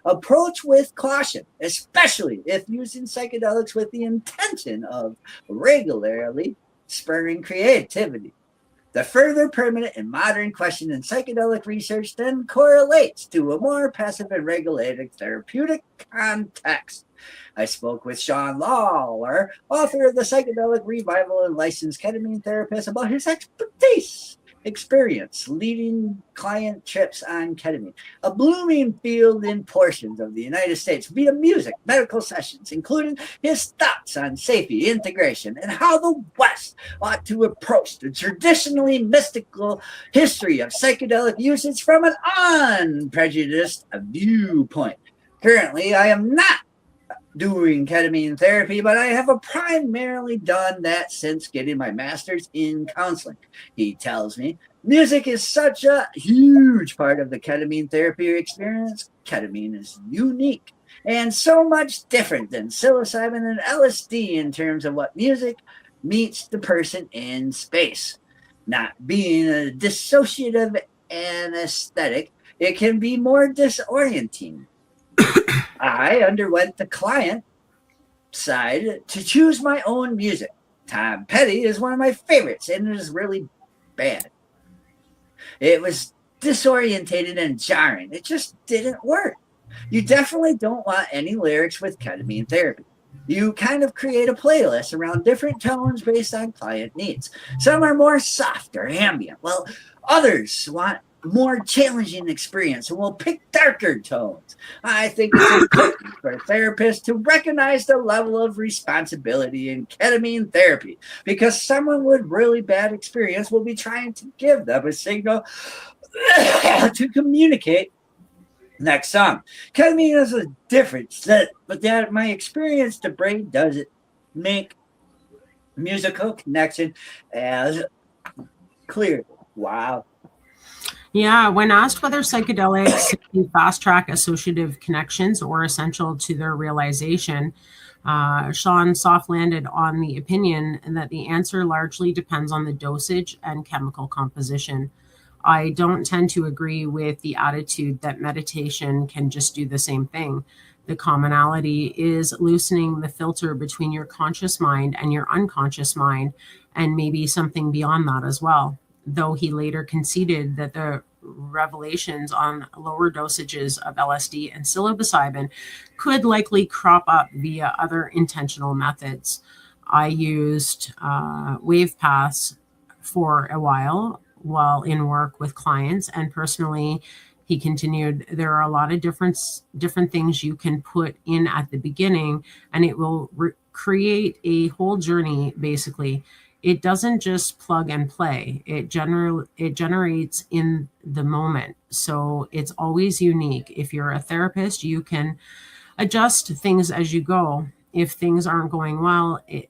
Approach with caution, especially if using psychedelics with the intention of regularly spurring creativity. The further permanent and modern question in psychedelic research then correlates to a more passive and regulated therapeutic context. I spoke with Sean Lawler, author of the Psychedelic Revival and licensed ketamine therapist, about his experience leading client trips on ketamine, a blooming field in portions of the United States via music, medical sessions, including his thoughts on safety, integration, and how the West ought to approach the traditionally mystical history of psychedelic usage from an unprejudiced viewpoint. Currently, I am not doing ketamine therapy, but I have primarily done that since getting my master's in counseling. He tells me music is such a huge part of the ketamine therapy experience. Ketamine is unique and so much different than psilocybin and LSD in terms of what music meets the person in space. Not being a dissociative anesthetic, it can be more disorienting. I underwent the client side to choose my own music. Tom Petty is one of my favorites, and it is really bad. It was disorientated and jarring. It just didn't work. You definitely don't want any lyrics with ketamine therapy. You kind of create a playlist around different tones based on client needs. Some are more soft or ambient, while others want more challenging experience and will pick darker tones. I think it's important for therapists to recognize the level of responsibility in ketamine therapy, because someone with really bad experience will be trying to give them a signal to communicate next song. Ketamine is a difference, but that my experience, the brain doesn't make musical connection as clear. Wow. Yeah, when asked whether psychedelics can fast track associative connections or essential to their realization, Sean soft landed on the opinion that the answer largely depends on the dosage and chemical composition. I don't tend to agree with the attitude that meditation can just do the same thing. The commonality is loosening the filter between your conscious mind and your unconscious mind, and maybe something beyond that as well. Though he later conceded that the revelations on lower dosages of LSD and psilocybin could likely crop up via other intentional methods. I used wave paths for a while in work with clients. And personally, he continued, there are a lot of different things you can put in at the beginning, and it will create a whole journey. Basically, it doesn't just plug and play. It generates in the moment. So it's always unique. If you're a therapist, you can adjust things as you go. If things aren't going well, it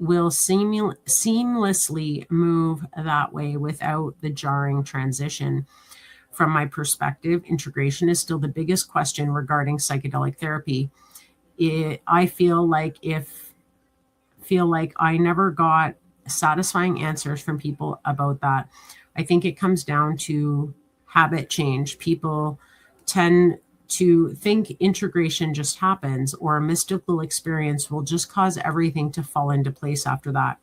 will seamlessly move that way without the jarring transition. From my perspective, integration is still the biggest question regarding psychedelic therapy. I feel like I never got satisfying answers from people about that. I think it comes down to habit change. People tend to think integration just happens, or a mystical experience will just cause everything to fall into place after that.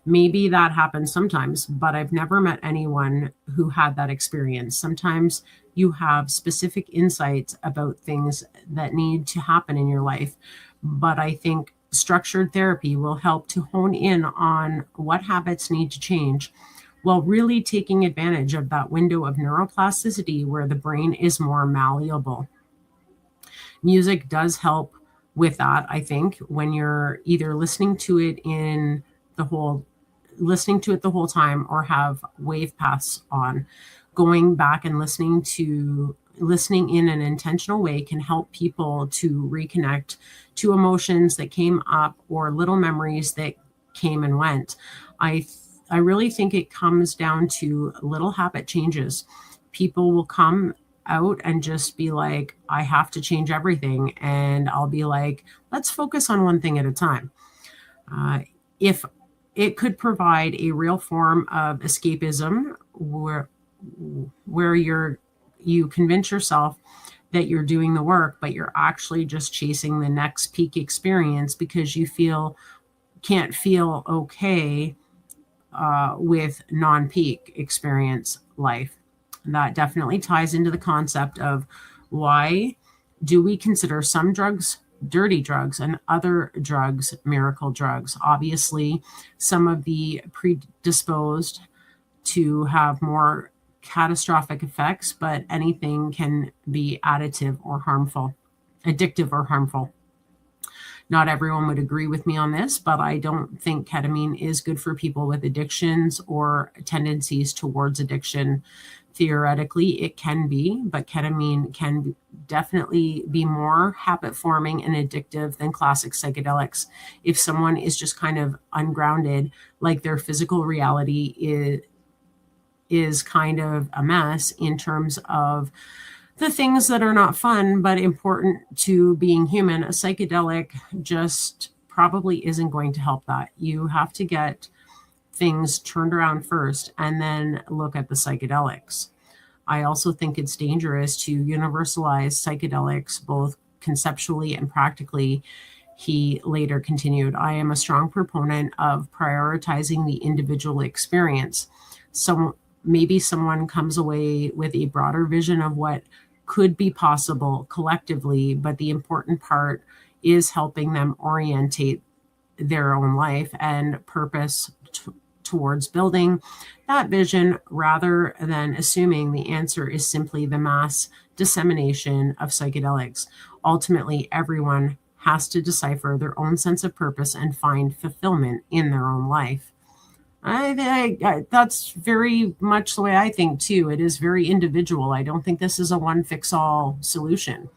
Maybe that happens sometimes, but I've never met anyone who had that experience. Sometimes you have specific insights about things that need to happen in your life, but I think structured therapy will help to hone in on what habits need to change while really taking advantage of that window of neuroplasticity where the brain is more malleable. Music does help with that, I think, when you're either listening to it the whole time or have wave paths on. Going back and listening in an intentional way can help people to reconnect to emotions that came up or little memories that came and went. I really think it comes down to little habit changes. People will come out and just be like, I have to change everything. And I'll be like, let's focus on one thing at a time. If it could provide a real form of escapism where you convince yourself that you're doing the work, but you're actually just chasing the next peak experience because you can't feel okay with non-peak experience life. That definitely ties into the concept of why do we consider some drugs dirty drugs and other drugs miracle drugs. Obviously, some of the predisposed to have more catastrophic effects, but anything can be addictive or harmful. Not everyone would agree with me on this, but I don't think ketamine is good for people with addictions or tendencies towards addiction. Theoretically, it can be, but ketamine can definitely be more habit forming and addictive than classic psychedelics. If someone is just kind of ungrounded, like their physical reality is kind of a mess in terms of the things that are not fun but important to being human, a psychedelic just probably isn't going to help that. You have to get things turned around first and then look at the psychedelics. I also think it's dangerous to universalize psychedelics both conceptually and practically. He later continued, I am a strong proponent of prioritizing the individual experience. So maybe someone comes away with a broader vision of what could be possible collectively, but the important part is helping them orientate their own life and purpose towards building that vision rather than assuming the answer is simply the mass dissemination of psychedelics. Ultimately, everyone has to decipher their own sense of purpose and find fulfillment in their own life. I that's very much the way I think too. It is very individual. I don't think this is a one fix all solution.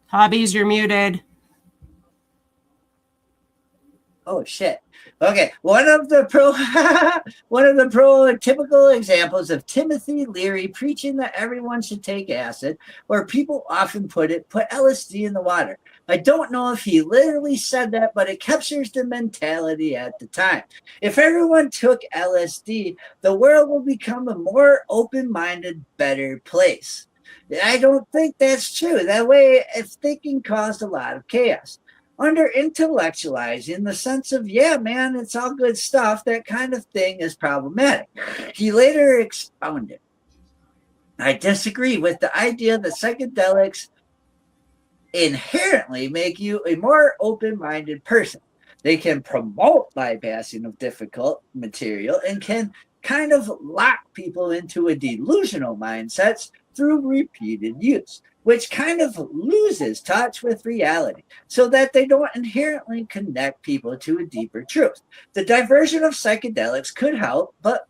Hobbies, you're muted. Oh shit. Okay, one of the prototypical examples of Timothy Leary preaching that everyone should take acid, where people often put LSD in the water. I don't know if he literally said that, but it captures the mentality at the time. If everyone took LSD, the world will become a more open-minded, better place. I don't think that's true. That way, if thinking caused a lot of chaos. under intellectualized in the sense of, yeah, man, it's all good stuff. That kind of thing is problematic. He later expounded, I disagree with the idea that psychedelics inherently make you a more open-minded person. They can promote bypassing of difficult material and can kind of lock people into a delusional mindset through repeated use, which kind of loses touch with reality so that they don't inherently connect people to a deeper truth. The diversion of psychedelics could help, but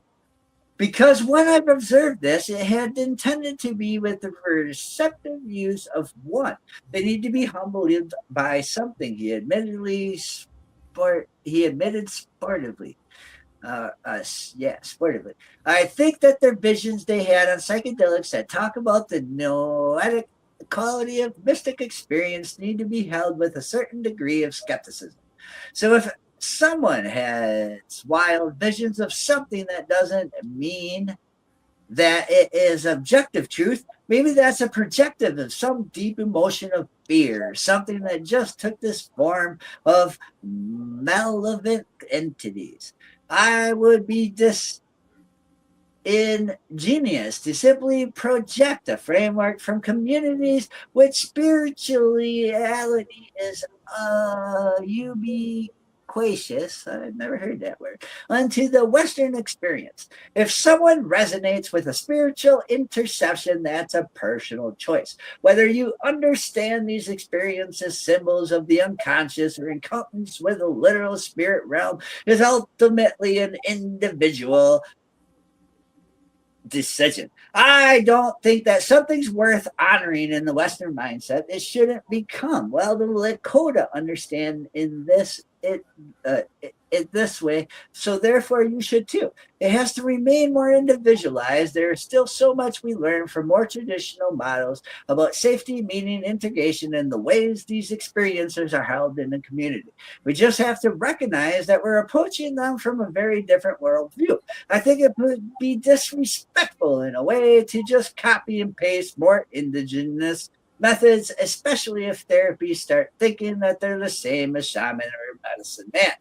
because when I've observed this, it had intended to be with the receptive use of one. They need to be humbled by something he admitted sportively. Sportively. I think that their visions they had on psychedelics that talk about the noetic quality of mystic experience need to be held with a certain degree of skepticism. So if someone has wild visions of something, that doesn't mean that it is objective truth. Maybe that's a projective of some deep emotion of fear, something that just took this form of malevolent entities. I would be ingenious to simply project a framework from communities which spirituality is ubiquitous, I've never heard that word, onto the Western experience. If someone resonates with a spiritual interception, that's a personal choice. Whether you understand these experiences, symbols of the unconscious, or encounters with a literal spirit realm is ultimately an individual decision. I don't think that something's worth honoring in the Western mindset. It shouldn't become, well, the Lakota understand in this this way, so therefore you should too. It has to remain more individualized. There is still so much we learn from more traditional models about safety, meaning, integration, and the ways these experiences are held in the community. We just have to recognize that we're approaching them from a very different worldview. I think it would be disrespectful in a way to just copy and paste more indigenous methods, especially if therapies start thinking that they're the same as shaman or medicine man.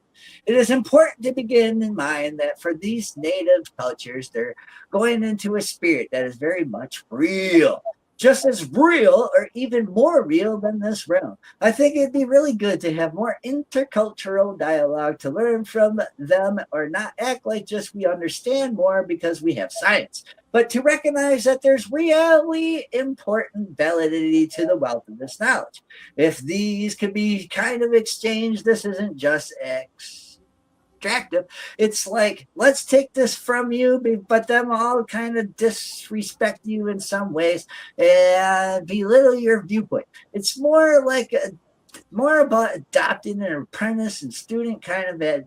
It is important to begin in mind that for these native cultures, they're going into a spirit that is very much real, just as real or even more real than this realm. I think it'd be really good to have more intercultural dialogue to learn from them, or not act like just we understand more because we have science, but to recognize that there's really important validity to the wealth of this knowledge. If these could be kind of exchanged, this isn't just extractive. It's like, let's take this from you, but them all kind of disrespect you in some ways and belittle your viewpoint. It's more like more about adopting an apprentice and student kind of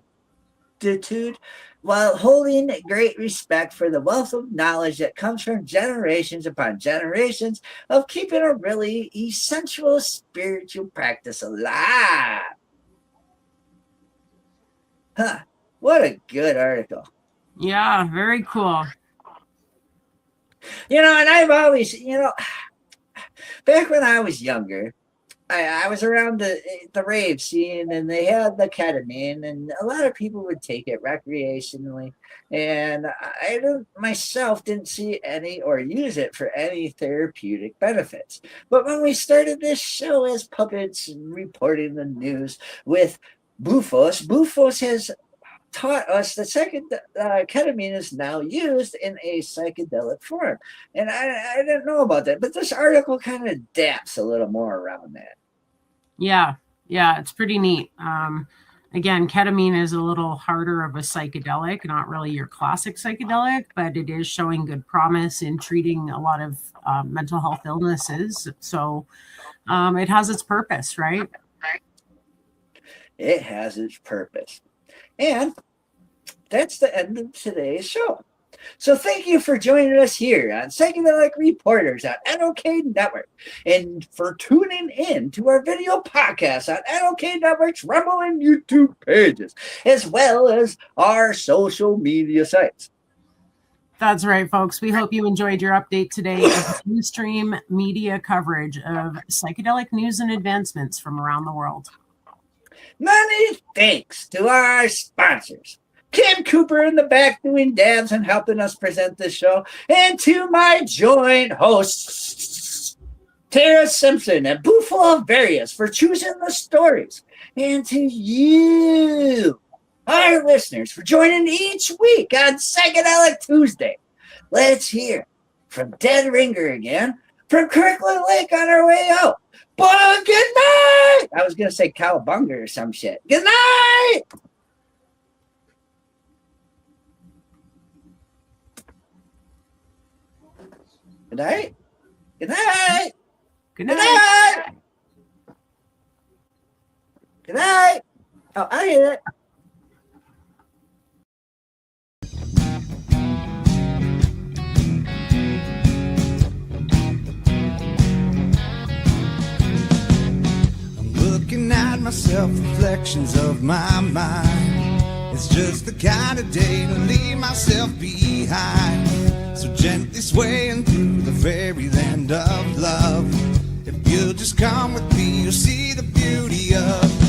attitude, while holding great respect for the wealth of knowledge that comes from generations upon generations of keeping a really essential spiritual practice alive. Huh. What a good article. Yeah, very cool. And I've always, back when I was younger, I was around the rave scene, and they had the ketamine, and a lot of people would take it recreationally. And I myself didn't see any or use it for any therapeutic benefits. But when we started this show as puppets and reporting the news with Bufos has taught us that ketamine is now used in a psychedelic form. And I didn't know about that, but this article kind of daps a little more around that. Yeah, it's pretty neat. Again, ketamine is a little harder of a psychedelic, not really your classic psychedelic, but it is showing good promise in treating a lot of mental health illnesses. So it has its purpose, right? It has its purpose. And that's the end of today's show. So thank you for joining us here on Psychedelic Reporters on NOK Network, and for tuning in to our video podcast on NOK Network's Rumble and YouTube pages, as well as our social media sites. That's right, folks. We hope you enjoyed your update today of mainstream media coverage of psychedelic news and advancements from around the world. Many thanks to our sponsors. Kim Cooper in the back doing dabs and helping us present this show. And to my joint hosts, Tara Simpson and Buffalo Various for choosing the stories. And to you, our listeners, for joining each week on Psychedelic Tuesday. Let's hear from Dead Ringer again, from Kirkland Lake on our way out. But good night! I was going to say cowabunga or some shit. Good night! Good night. Good night. Good Good night. night. Good night. Oh, I hear it. I'm looking at myself, reflections of my mind. It's just the kind of day to leave myself behind. So gently swaying through the fairyland of love. If you'll just come with me, you'll see the beauty of